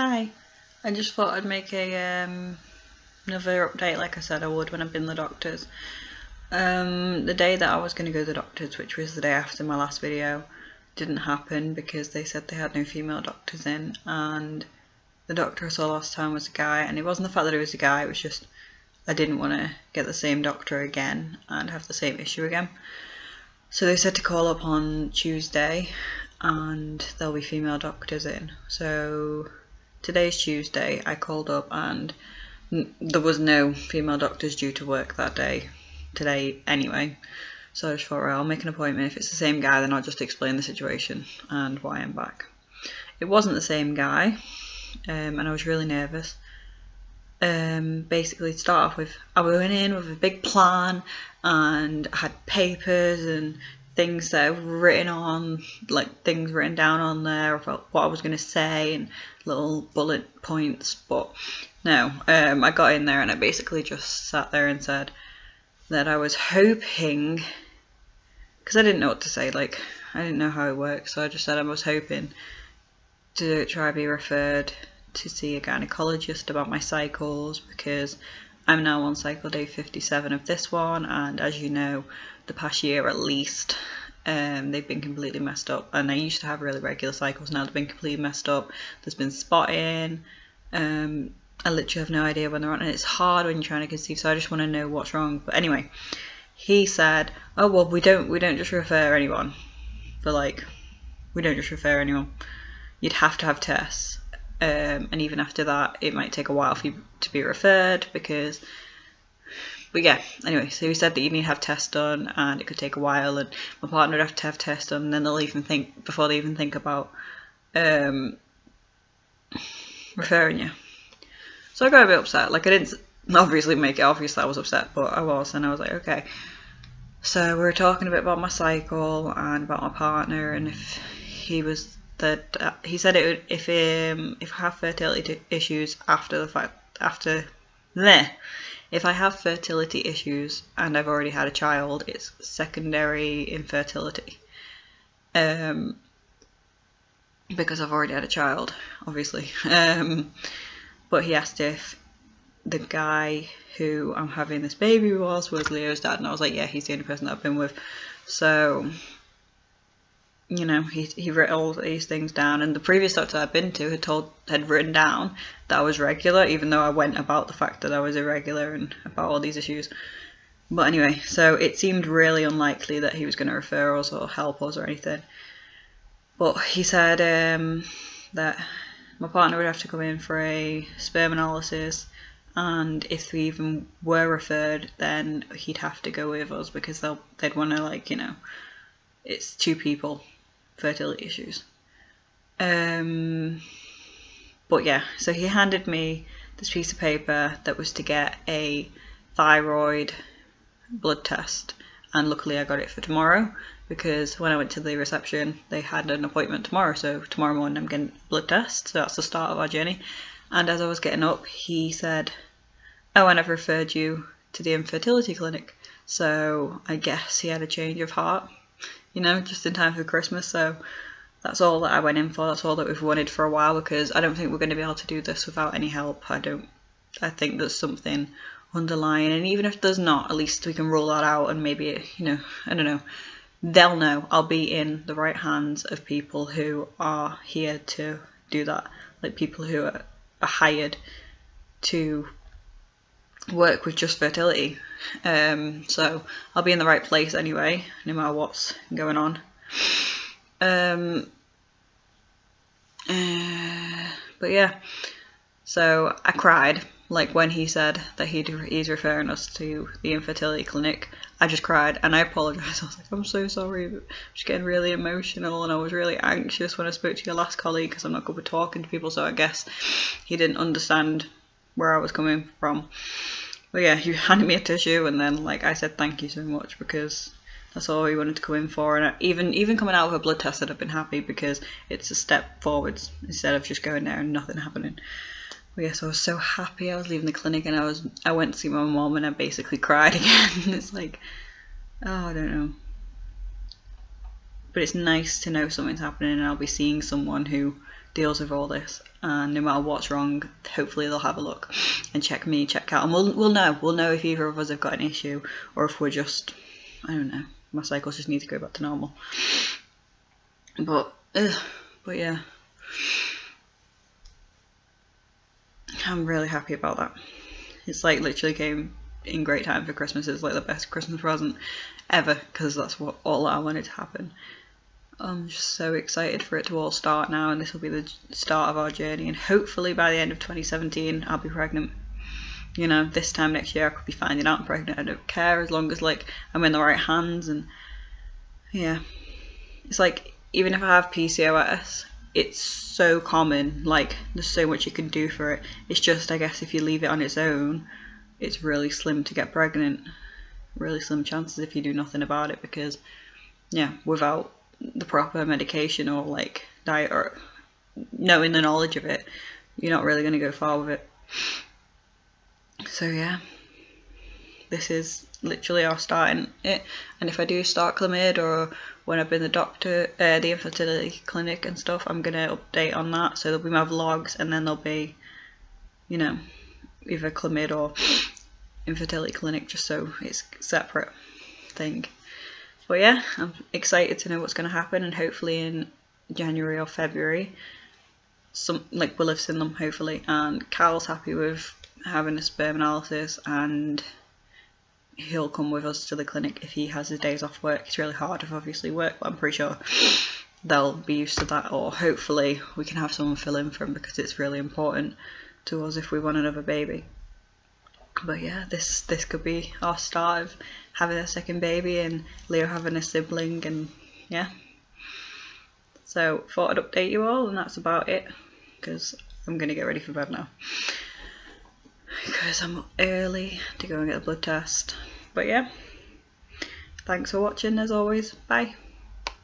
Hi, I just thought I'd make a another update like I said I would when I've been to the doctors. The day that I was going to go to the doctors, which was the day after my last video, didn't happen because they said they had no female doctors in, and the doctor I saw last time was a guy, and it wasn't the fact that it was a guy, it was just I didn't want to get the same doctor again and have the same issue again. So they said to call up on Tuesday and there'll be female doctors in. So today's Tuesday, I called up and there was no female doctors due to work that day, today anyway. So I just thought, right, I'll make an appointment. If it's the same guy, then I'll just explain the situation and why I'm back. It wasn't the same guy, and I was really nervous. Basically, to start off with, I went in with a big plan and I had papers and things that I've written on, like things written down on there about what I was going to say and little bullet points. But no, I got in there and I basically just sat there and said that I was hoping, because I didn't know what to say, like I didn't know how it works, so I just said I was hoping to try be referred to see a gynecologist about my cycles, because I'm now on cycle day 57 of this one, and as you know, the past year at least, they've been completely messed up. And I used to have really regular cycles, now they've been completely messed up. There's been spotting, I literally have no idea when they're on, and it's hard when you're trying to conceive, so I just want to know what's wrong. But anyway, he said, oh well, we don't just refer anyone for, like, we don't just refer anyone, you'd have to have tests. And even after that, it might take a while for you to be referred, because, but yeah, anyway, so he said that you need to have tests done and it could take a while, and my partner would have to have tests done, and then they'll even think, before they even think about referring you. So I got a bit upset. Like, I didn't obviously make it obvious that I was upset, but I was, and I was like, okay. So we were talking a bit about my cycle and about my partner, and if he was that he said it would, if I have fertility issues if I have fertility issues and I've already had a child, it's secondary infertility, because I've already had a child, obviously. But he asked if the guy who I'm having this baby was Leo's dad, and I was like, yeah, he's the only person that I've been with. So, you know, he wrote all these things down, and the previous doctor I'd been to had written down that I was regular, even though I went about the fact that I was irregular and about all these issues. But anyway, so it seemed really unlikely that he was going to refer us or help us or anything. But he said that my partner would have to come in for a sperm analysis, and if we even were referred, then he'd have to go with us, because they'd want to, like, you know, it's two people, fertility issues. But yeah, so he handed me this piece of paper that was to get a thyroid blood test, and luckily I got it for tomorrow, because when I went to the reception they had an appointment tomorrow, so tomorrow morning I'm getting a blood test, so that's the start of our journey. And as I was getting up, he said, oh, and I've referred you to the infertility clinic. So I guess he had a change of heart, you know, just in time for Christmas. So that's all that I went in for. That's all that we've wanted for a while, because I don't think we're going to be able to do this without any help. I think there's something underlying, and even if there's not, at least we can rule that out, and maybe, you know, I don't know, they'll know I'll be in the right hands of people who are here to do that, like people who are hired to work with just fertility. So I'll be in the right place anyway, no matter what's going on. But yeah, so I cried, like when he said that he's referring us to the infertility clinic. I just cried and I apologised. I was like, I'm so sorry, I'm just getting really emotional, and I was really anxious when I spoke to your last colleague, because I'm not good with talking to people, so I guess he didn't understand where I was coming from. But yeah, he handed me a tissue, and then, like, I said thank you so much, because that's all he wanted to come in for. And even coming out of a blood test, I'd have been happy, because it's a step forwards instead of just going there and nothing happening. But yes, I was so happy. I was leaving the clinic, and I went to see my mom, and I basically cried again. It's like, oh, I don't know. but it's nice to know something's happening, and I'll be seeing someone who deals with all this, and no matter what's wrong, hopefully they'll have a look and check out, and we'll know if either of us have got an issue, or if we're just, I don't know, my cycles just need to go back to normal. But yeah, I'm really happy about that. It's like literally came in great time for Christmas. It's like the best Christmas present ever, because that's what all I wanted to happen. I'm just so excited for it to all start now, and this will be the start of our journey, and hopefully by the end of 2017 I'll be pregnant. You know, this time next year I could be finding out I'm pregnant. I don't care, as long as like I'm in the right hands. And yeah, it's like, even if I have PCOS, it's so common, like there's so much you can do for it. It's just, I guess, if you leave it on its own, it's really slim to get pregnant, really slim chances if you do nothing about it, because yeah, without the proper medication or like diet or knowing the knowledge of it, you're not really going to go far with it. So yeah, this is literally our starting it. And if I do start chlamyd, or when I've been the doctor, the infertility clinic and stuff, I'm going to update on that. So there'll be my vlogs, and then there'll be, you know, either chlamyd or infertility clinic, just so it's a separate thing. But yeah, I'm excited to know what's going to happen, and hopefully in January or February, we'll have seen them, hopefully. And Carl's happy with having a sperm analysis, and he'll come with us to the clinic if he has his days off work. It's really hard with obviously work, but I'm pretty sure they'll be used to that, or hopefully we can have someone fill in for him, because it's really important to us if we want another baby. But yeah, this could be our start of having a second baby, and Leo having a sibling, and yeah. So thought I'd update you all, and that's about it, because I'm going to get ready for bed now, because I'm up early to go and get a blood test. But yeah, thanks for watching as always. Bye.